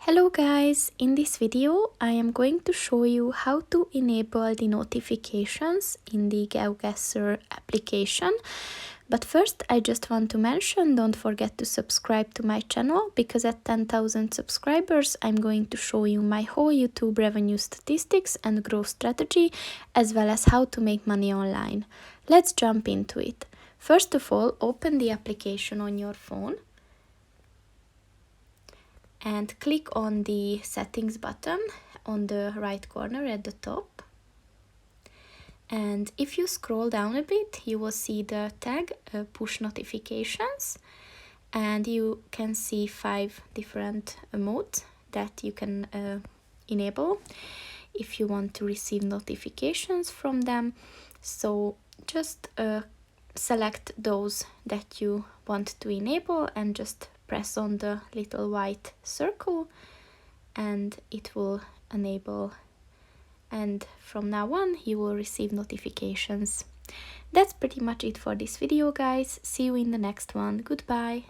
Hello guys, in this video I am going to show you how to enable the notifications in the GeoGuessr application. But first I just want to mention, don't forget to subscribe to my channel, because at 10,000 subscribers I'm going to show you my whole YouTube revenue statistics and growth strategy, as well as how to make money online. Let's jump into it. First of all, open the application on your phone and click on the settings button on the right corner at the top. And if you scroll down a bit, you will see the tag push notifications, and you can see 5 different modes that you can enable if you want to receive notifications from them. So just select those that you want to enable and just press on the little white circle and it will enable, and from now on you will receive notifications. That's pretty much it for this video, guys. See you in the next one. Goodbye.